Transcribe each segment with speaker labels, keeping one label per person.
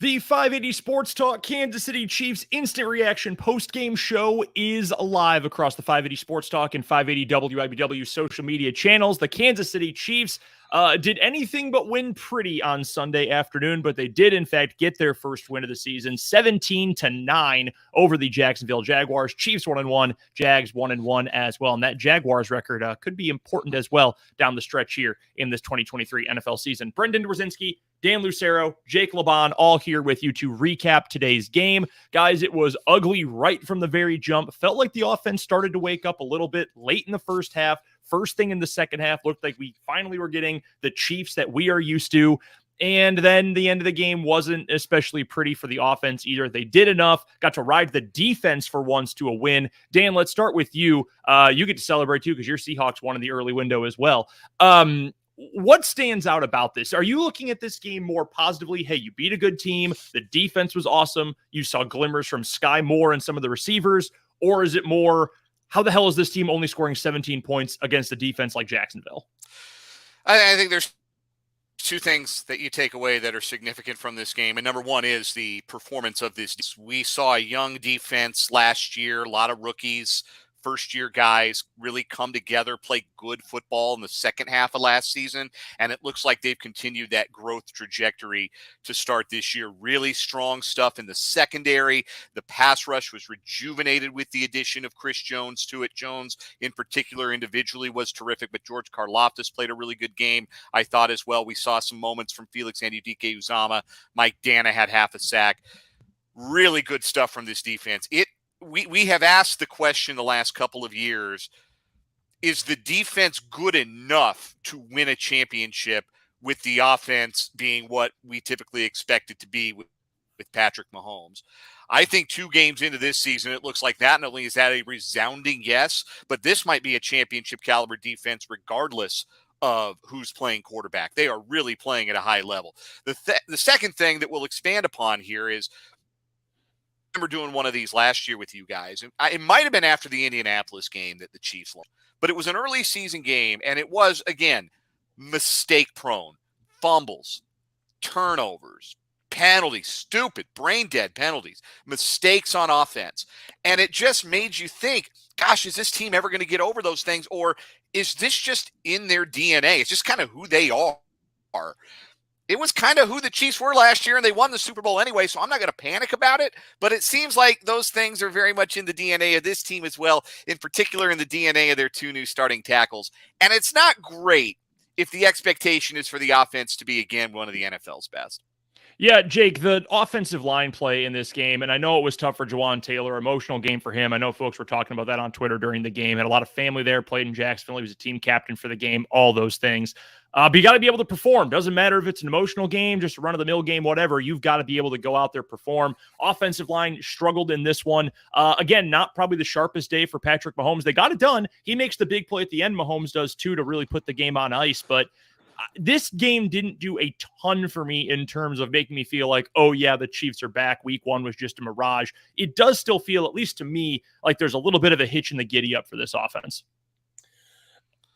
Speaker 1: The 580 Sports Talk Kansas City Chiefs instant reaction post-game show is live across the 580 Sports Talk and 580 WIBW social media channels. The Kansas City Chiefs did anything but win pretty on Sunday afternoon, but they did, in fact, get their first win of the season, 17-9 over the Jacksonville Jaguars. Chiefs 1-1, Jags 1-1 as well. And that Jaguars record could be important as well down the stretch here in this 2023 NFL season. Brendan Dworzinski, Dan Lucero, Jake Laban, all here with you to recap today's game. Guys, it was ugly right from the very jump. Felt like the offense started to wake up a little bit late in the first half. First thing in the second half, looked like we finally were getting the Chiefs that we are used to. And then the end of the game wasn't especially pretty for the offense either. They did enough, got to ride the defense for once to a win. Dan, let's start with you. You get to celebrate too because your Seahawks won in the early window as well. What stands out about this? Are you looking at this game more positively? Hey, you beat a good team. The defense was awesome. You saw glimmers from Sky Moore and some of the receivers. Or is it more, how the hell is this team only scoring 17 points against a defense like Jacksonville?
Speaker 2: I think there's two things that you take away that are significant from this game. And number one is the performance of this. We saw a young defense last year, a lot of rookies, first-year guys really come together, play good football in the second half of last season, and it looks like they've continued that growth trajectory to start this year. Really strong stuff in the secondary. The pass rush was rejuvenated with the addition of Chris Jones to it. Jones, in particular, individually was terrific, but George Karlaftis played a really good game, I thought, as well. We saw some moments from Felix Anudike-Uzomah. Mike Dana had half a sack. Really good stuff from this defense. We have asked the question the last couple of years, is the defense good enough to win a championship with the offense being what we typically expect it to be with Patrick Mahomes? I think 2 games into this season, it looks like that. Not only is that a resounding yes, but this might be a championship caliber defense regardless of who's playing quarterback. They are really playing at a high level. The second thing that we'll expand upon here is, I remember doing one of these last year with you guys. It might have been after the Indianapolis game that the Chiefs lost, but it was an early season game, and it was, again, mistake-prone. Fumbles, turnovers, penalties, stupid, brain-dead penalties, mistakes on offense. And it just made you think, gosh, is this team ever going to get over those things, or is this just in their DNA? It's just kind of who they are. It was kind of who the Chiefs were last year, and they won the Super Bowl anyway, so I'm not going to panic about it. But it seems like those things are very much in the DNA of this team as well, in particular in the DNA of their 2 new starting tackles. And it's not great if the expectation is for the offense to be, again, one of the NFL's best.
Speaker 1: Yeah, Jake, the offensive line play in this game, and I know it was tough for Jawan Taylor, emotional game for him. I know folks were talking about that on Twitter during the game. Had a lot of family there, played in Jacksonville. He was a team captain for the game, all those things. But you got to be able to perform. Doesn't matter if it's an emotional game, just a run-of-the-mill game, whatever. You've got to be able to go out there, perform. Offensive line struggled in this one. Again, not probably the sharpest day for Patrick Mahomes. They got it done. He makes the big play at the end. Mahomes does, too, to really put the game on ice. But this game didn't do a ton for me in terms of making me feel like, oh, yeah, the Chiefs are back. Week 1 was just a mirage. It does still feel, at least to me, like there's a little bit of a hitch in the giddy-up for this offense.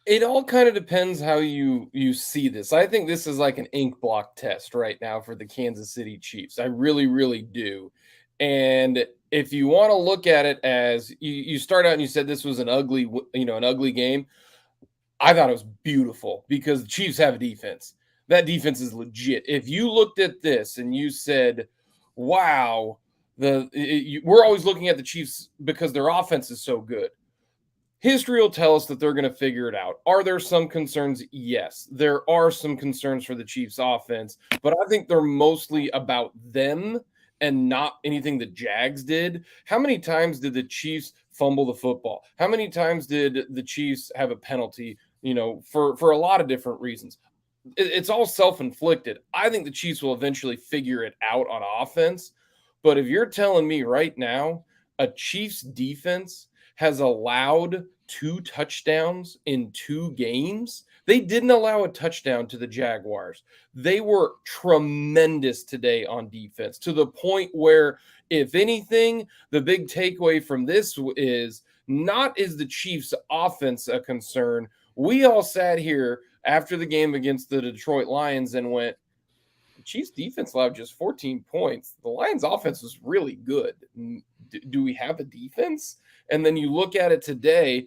Speaker 3: It all kind of depends how you see this. I think this is like an ink block test right now for the Kansas City Chiefs. I really, really do. And if you want to look at it as you start out and you said this was an ugly game, I thought it was beautiful because the Chiefs have a defense. That defense is legit. If you looked at this and you said, wow, we're always looking at the Chiefs because their offense is so good. History will tell us that they're going to figure it out. Are there some concerns? Yes, there are some concerns for the Chiefs offense, but I think they're mostly about them and not anything the Jags did. How many times did the Chiefs fumble the football? How many times did the Chiefs have a penalty, for a lot of different reasons? It's all self-inflicted. I think the Chiefs will eventually figure it out on offense, but if you're telling me right now a Chiefs defense has allowed 2 touchdowns in 2 games. They didn't allow a touchdown to the Jaguars. They were tremendous today on defense, to the point where, if anything, the big takeaway from this is not is the Chiefs' offense a concern. We all sat here after the game against the Detroit Lions and went, Chiefs defense allowed just 14 points. The Lions offense was really good. Do we have a defense? And then you look at it today,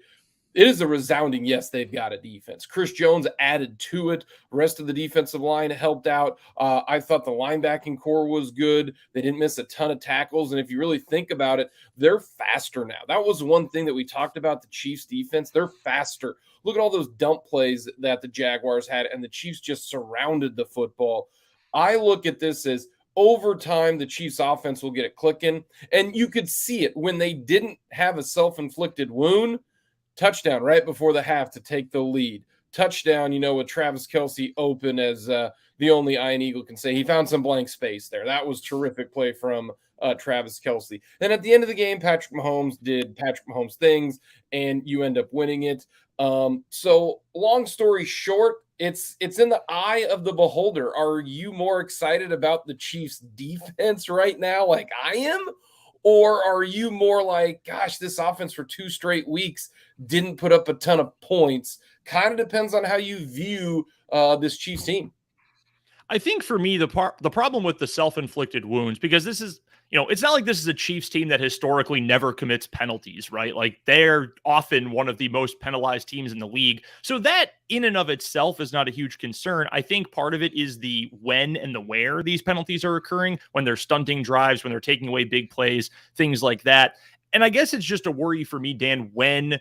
Speaker 3: it is a resounding yes, they've got a defense. Chris Jones added to it. The rest of the defensive line helped out. I thought the linebacking core was good. They didn't miss a ton of tackles. And if you really think about it, they're faster now. That was one thing that we talked about, the Chiefs defense. They're faster. Look at all those dump plays that the Jaguars had, and the Chiefs just surrounded the football. I look at this as over time, the Chiefs offense will get it clicking. And you could see it when they didn't have a self-inflicted wound. Touchdown right before the half to take the lead. Touchdown, with Travis Kelce open as the only Iron Eagle can say. He found some blank space there. That was terrific play from Travis Kelce. Then at the end of the game, Patrick Mahomes did Patrick Mahomes things, and you end up winning it. So long story short, it's in the eye of the beholder. Are you more excited about the Chiefs defense right now like I am? Or are you more like, gosh, this offense for 2 straight weeks didn't put up a ton of points? Kind of depends on how you view this Chiefs team.
Speaker 1: I think for me, the problem with the self-inflicted wounds, because this is, it's not like this is a Chiefs team that historically never commits penalties, right? Like they're often one of the most penalized teams in the league. So that in and of itself is not a huge concern. I think part of it is the when and the where these penalties are occurring, when they're stunting drives, when they're taking away big plays, things like that. And I guess it's just a worry for me, Dan, when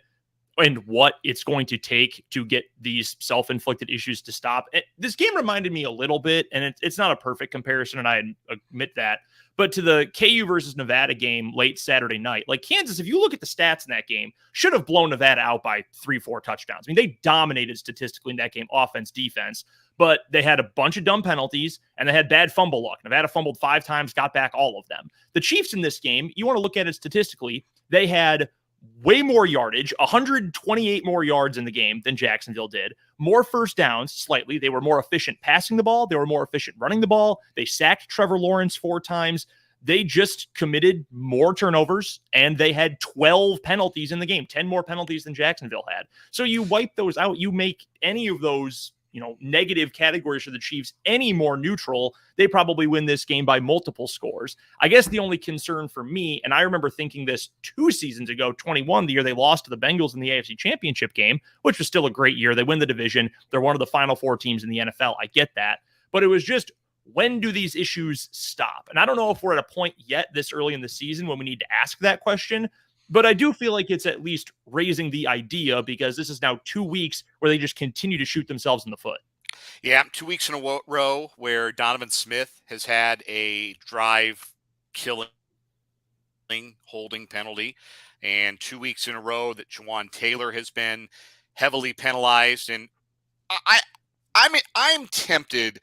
Speaker 1: and what it's going to take to get these self-inflicted issues to stop. This game reminded me a little bit, and it's not a perfect comparison, and I admit that, but to the KU versus Nevada game late Saturday night. Like Kansas, if you look at the stats in that game, should have blown Nevada out by 3-4 touchdowns. I mean, they dominated statistically in that game, offense, defense, but they had a bunch of dumb penalties, and they had bad fumble luck. Nevada fumbled 5 times, got back all of them. The Chiefs in this game, you want to look at it statistically, they had way more yardage, 128 more yards in the game than Jacksonville did. More first downs, slightly. They were more efficient passing the ball. They were more efficient running the ball. They sacked Trevor Lawrence 4 times. They just committed more turnovers, and they had 12 penalties in the game, 10 more penalties than Jacksonville had. So you wipe those out. You make any of those negative categories for the Chiefs any more neutral, they probably win this game by multiple scores. I guess the only concern for me, and I remember thinking this 2 seasons ago, 21, the year they lost to the Bengals in the AFC Championship game, which was still a great year. They win the division. They're one of the final 4 teams in the NFL. I get that. But it was just, when do these issues stop? And I don't know if we're at a point yet this early in the season when we need to ask that question. But I do feel like it's at least raising the idea, because this is now 2 weeks where they just continue to shoot themselves in the foot.
Speaker 2: Yeah, 2 weeks in a row where Donovan Smith has had a drive-killing holding penalty, and 2 weeks in a row that Jawan Taylor has been heavily penalized. And I'm tempted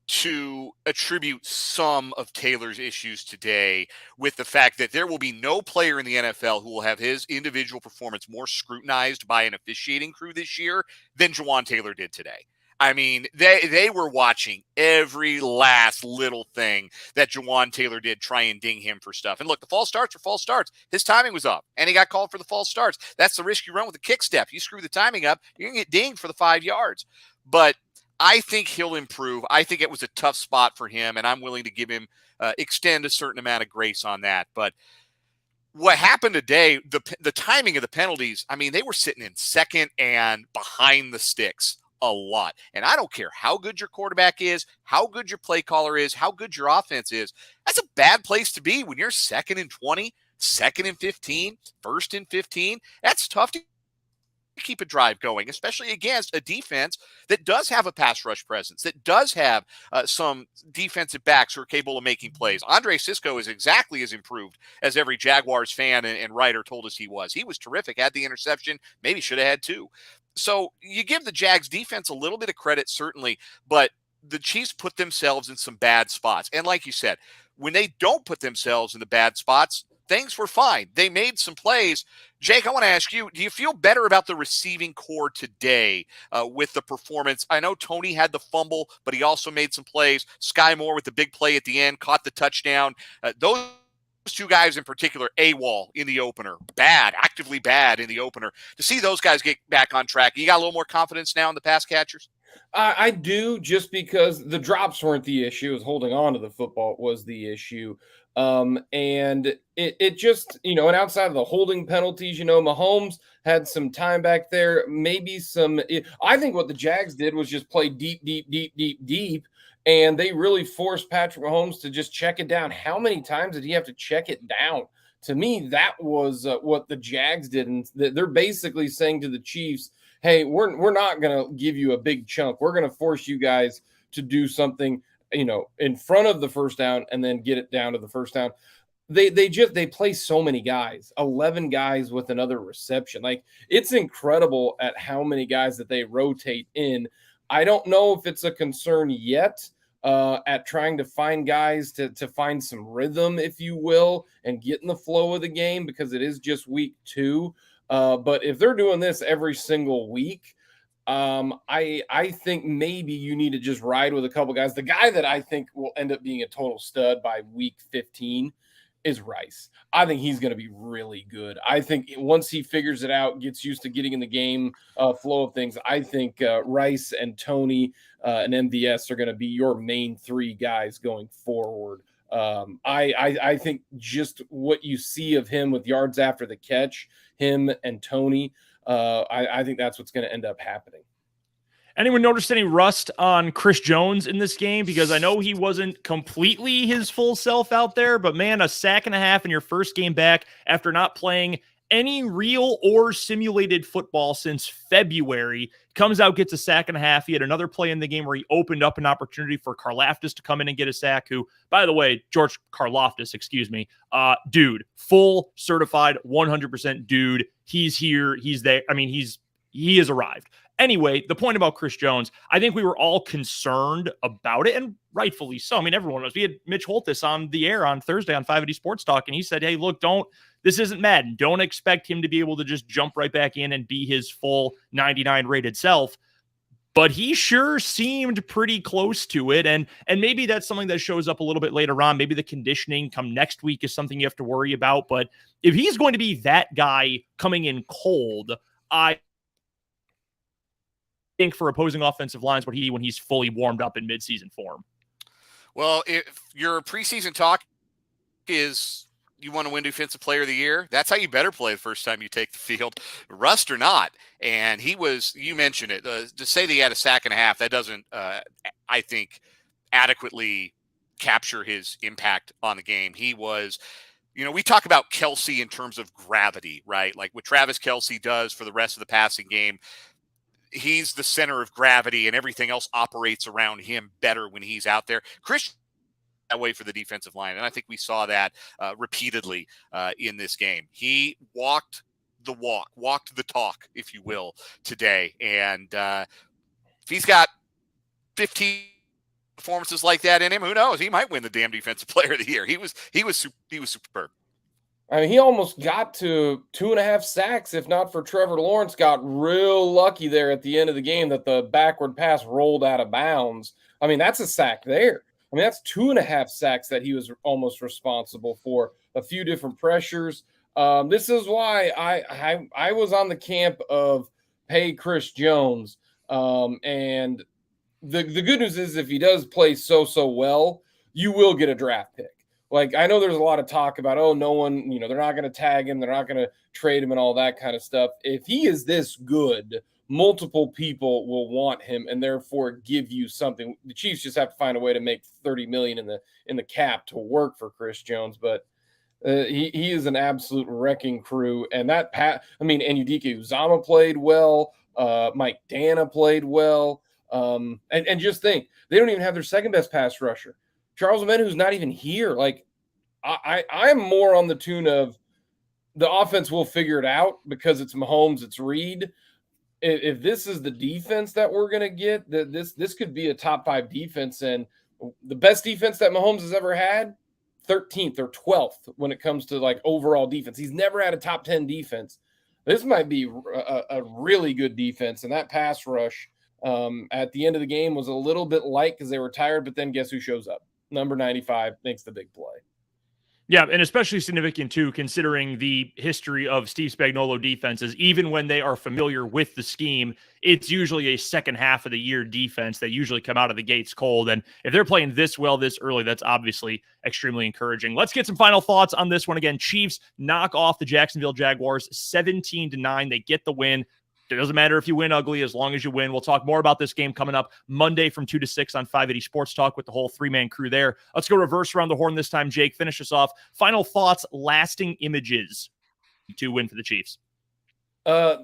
Speaker 2: to attribute some of Taylor's issues today with the fact that there will be no player in the NFL who will have his individual performance more scrutinized by an officiating crew this year than Jawan Taylor did today. I mean, they were watching every last little thing that Jawan Taylor did, try and ding him for stuff. And look, the false starts are false starts. His timing was up, and he got called for the false starts. That's the risk you run with a kick step. You screw the timing up, you're going to get dinged for the 5 yards. But I think he'll improve. I think it was a tough spot for him, and I'm willing to give him extend a certain amount of grace on that. But what happened today, the timing of the penalties, I mean, they were sitting in second and behind the sticks a lot. And I don't care how good your quarterback is, how good your play caller is, how good your offense is. That's a bad place to be when you're 2nd and 20, 2nd and 15, 1st and 15. That's tough to keep a drive going, especially against a defense that does have a pass rush presence, that does have some defensive backs who are capable of making plays. Andre Sisco is exactly as improved as every Jaguars fan and writer told us he was. He was terrific, had the interception, maybe should have had 2. So you give the Jags defense a little bit of credit, certainly, but the Chiefs put themselves in some bad spots. And like you said, when they don't put themselves in the bad spots, things were fine. They made some plays. Jake, I want to ask you, do you feel better about the receiving core today with the performance? I know Tony had the fumble, but he also made some plays. Sky Moore with the big play at the end, caught the touchdown. Those 2 guys in particular, AWOL in the opener, actively bad in the opener. To see those guys get back on track, you got a little more confidence now in the pass catchers?
Speaker 3: I do, just because the drops weren't the issue. It was holding on to the football was the issue. And it just, and outside of the holding penalties, Mahomes had some time back there, maybe I think what the Jags did was just play deep, deep, deep, deep, deep. And they really forced Patrick Mahomes to just check it down. How many times did he have to check it down? To me, that was what the Jags did. And they're basically saying to the Chiefs, hey, we're not going to give you a big chunk. We're going to force you guys to do something, in front of the first down and then get it down to the first down. They play so many guys, 11 guys with another reception. Like, it's incredible at how many guys that they rotate in. I don't know if it's a concern yet at trying to find guys to find some rhythm, if you will, and get in the flow of the game, because it is just week 2. But if they're doing this every single week, I think maybe you need to just ride with a couple guys. The guy that I think will end up being a total stud by week 15 is Rice. I think he's going to be really good. I think once he figures it out, gets used to getting in the game flow of things, I think Rice and Tony and MVS are going to be your main 3 guys going forward. I think just what you see of him with yards after the catch, him and Tony, I think that's what's going to end up happening.
Speaker 1: Anyone noticed any rust on Chris Jones in this game? Because I know he wasn't completely his full self out there, but man, a sack and a half in your first game back after not playing any real or simulated football since February. Comes out, gets a sack and a half. He had another play in the game where he opened up an opportunity for Karlaftis to come in and get a sack, who, by the way, George Karlaftis, dude, full certified 100% dude. He's here. He's there. I mean, he has arrived. Anyway, the point about Chris Jones, I think we were all concerned about it, and rightfully so. I mean, everyone was. We had Mitch Holthus on the air on Thursday on 580 Sports Talk, and he said, hey, look, this isn't Madden. Don't expect him to be able to just jump right back in and be his full 99 rated self. But he sure seemed pretty close to it, and maybe that's something that shows up a little bit later on. Maybe the conditioning come next week is something you have to worry about. But if he's going to be that guy coming in cold, I think for opposing offensive lines when he's fully warmed up in midseason form.
Speaker 2: Well, if your preseason talk is you want to win Defensive Player of the Year, that's how you better play the first time you take the field, rust or not. And you mentioned it, to say that he had a sack and a half, that doesn't, I think, adequately capture his impact on the game. He was, we talk about Kelce in terms of gravity, right? Like what Travis Kelce does for the rest of the passing game. He's the center of gravity and everything else operates around him better when he's out there. Chris that way for the defensive line. And I think we saw that repeatedly in this game. He walked the talk, if you will, today. And if he's got 15 performances like that in him, who knows? He might win the damn Defensive Player of the Year. He was superb.
Speaker 3: I mean, he almost got to 2.5 sacks, if not for Trevor Lawrence got real lucky there at the end of the game that the backward pass rolled out of bounds. I mean, that's a sack there. I mean, that's 2.5 sacks that he was almost responsible for. A few different pressures. This is why I was on the camp of pay Chris Jones. And the good news is if he does play so well, you will get a draft pick. Like, I know there's a lot of talk about, no one, they're not going to tag him. They're not going to trade him and all that kind of stuff. If he is this good, multiple people will want him and therefore give you something. The Chiefs just have to find a way to make $30 million in the cap to work for Chris Jones. But he is an absolute wrecking crew. And Anyudike Uzama played well. Mike Dana played well. And just think, they don't even have their second best pass rusher. Charles Omenihu, who's not even here. Like, I'm more on the tune of the offense will figure it out because it's Mahomes, it's Reed. If this is the defense that we're going to get, this could be a top 5 defense. And the best defense that Mahomes has ever had, 13th or 12th when it comes to like overall defense. He's never had a top 10 defense. This might be a really good defense. And that pass rush at the end of the game was a little bit light because they were tired. But then guess who shows up? Number 95 makes the big play.
Speaker 1: Yeah, and especially significant, too, considering the history of Steve Spagnuolo defenses. Even when they are familiar with the scheme, it's usually a second half of the year defense that usually come out of the gates cold. And if they're playing this well this early, that's obviously extremely encouraging. Let's get some final thoughts on this one. Again, Chiefs knock off the Jacksonville Jaguars 17-9. They get the win. It doesn't matter if you win ugly as long as you win. We'll talk more about this game coming up Monday from 2 to 6 on 580 Sports Talk with the whole three-man crew there. Let's go reverse around the horn this time. Jake, finish us off. Final thoughts, lasting images to win for the Chiefs.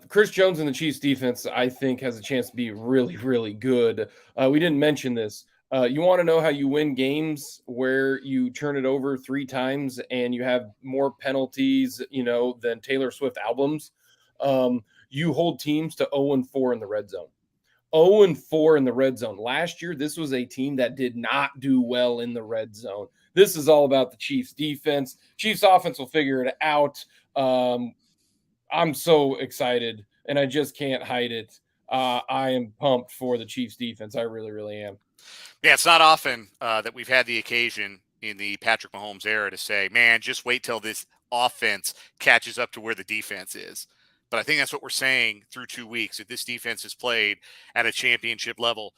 Speaker 3: Chris Jones and the Chiefs defense, I think, has a chance to be really, really good. We didn't mention this. You want to know how you win games where you turn it over 3 times and you have more penalties, than Taylor Swift albums. You hold teams to 0-4 in the red zone. 0-4 in the red zone. Last year, this was a team that did not do well in the red zone. This is all about the Chiefs defense. Chiefs offense will figure it out. I'm so excited, and I just can't hide it. I am pumped for the Chiefs defense. I really, really am.
Speaker 2: Yeah, it's not often that we've had the occasion in the Patrick Mahomes era to say, man, just wait till this offense catches up to where the defense is. But I think that's what we're saying through 2 weeks, that this defense has played at a championship level.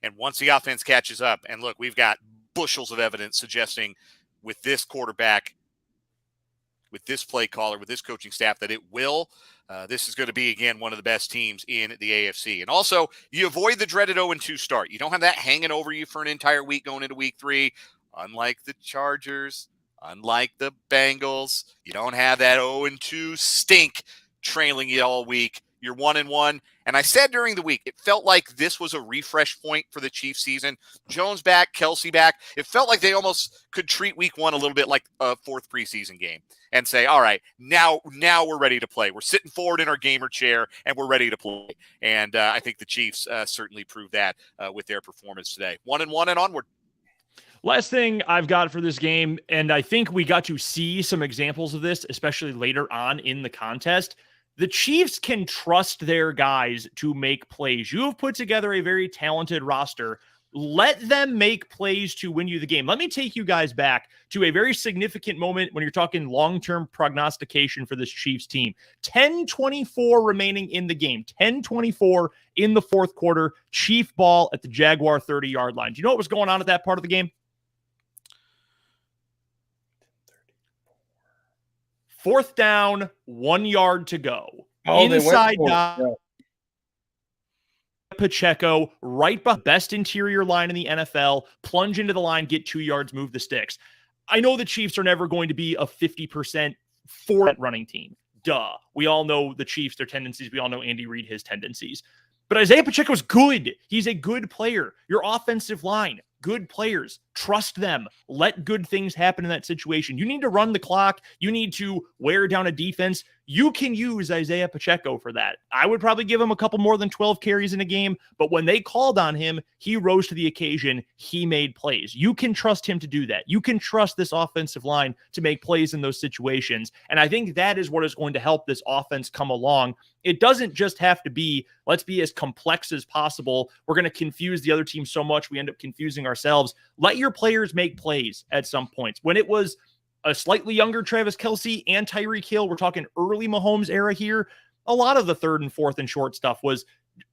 Speaker 2: And once the offense catches up, and look, we've got bushels of evidence suggesting with this quarterback, with this play caller, with this coaching staff, that it will. This is going to be, again, one of the best teams in the AFC. And also, you avoid the dreaded 0-2 start. You don't have that hanging over you for an entire week going into week 3, unlike the Chargers. Unlike the Bengals, you don't have that 0-2 stink trailing you all week. You're 1-1. And I said during the week, it felt like this was a refresh point for the Chiefs season. Jones back, Kelsey back. It felt like they almost could treat week 1 a little bit like a 4th preseason game and say, all right, now we're ready to play. We're sitting forward in our gamer chair and we're ready to play. And I think the Chiefs certainly proved that with their performance today. 1-1 and onward.
Speaker 1: Last thing I've got for this game, and I think we got to see some examples of this, especially later on in the contest. The Chiefs can trust their guys to make plays. You have put together a very talented roster. Let them make plays to win you the game. Let me take you guys back to a very significant moment when you're talking long-term prognostication for this Chiefs team. 10:24 remaining in the game. 10:24 in the fourth quarter. Chief ball at the Jaguar 30-yard line. Do you know what was going on at that part of the game? 4th down, 1 yard to go. Inside down. Pacheco, right behind best interior line in the NFL, plunge into the line, get 2 yards, move the sticks. I know the Chiefs are never going to be a 50% running team. Duh. We all know the Chiefs, their tendencies. We all know Andy Reid, his tendencies. But Isaiah Pacheco's good. He's a good player. Your offensive line, good players. Trust them. Let good things happen in that situation. You need to run the clock. You need to wear down a defense. You can use Isaiah Pacheco for that. I would probably give him a couple more than 12 carries in a game, but when they called on him, he rose to the occasion. He made plays. You can trust him to do that. You can trust this offensive line to make plays in those situations. And I think that is what is going to help this offense come along. It doesn't just have to be, let's be as complex as possible. We're going to confuse the other team so much we end up confusing ourselves. Let your players make plays at some points. When it was a slightly younger Travis Kelce and Tyreek Hill, we're talking early Mahomes era here, a lot of the 3rd and 4th and short stuff was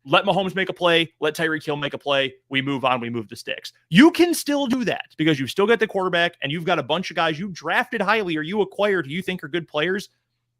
Speaker 1: let Mahomes make a play, let Tyreek Hill make a play, we move on, we move the sticks. You can still do that because you've still got the quarterback and you've got a bunch of guys you drafted highly or you acquired who you think are good players.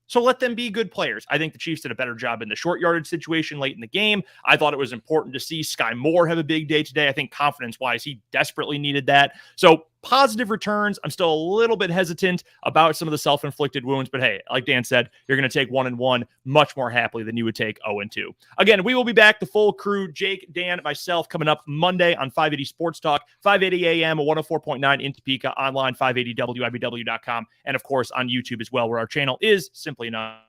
Speaker 1: So let them be good players. I think the Chiefs did a better job in the short yardage situation late in the game. I thought it was important to see Sky Moore have a big day today. I think confidence-wise, he desperately needed that. So positive returns. I'm still a little bit hesitant about some of the self-inflicted wounds, but hey, like Dan said, you're going to take 1-1 much more happily than you would take 0-2. Again, we will be back, the full crew, Jake, Dan, myself, coming up Monday on 580 Sports Talk, 580 AM, 104.9 in Topeka, online, 580WIBW.com, and of course on YouTube as well, where our channel is simply enough.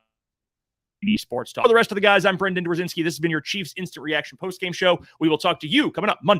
Speaker 1: Sports Talk. For the rest of the guys, I'm Brendan Dworzinski. This has been your Chiefs Instant Reaction postgame show. We will talk to you coming up Monday.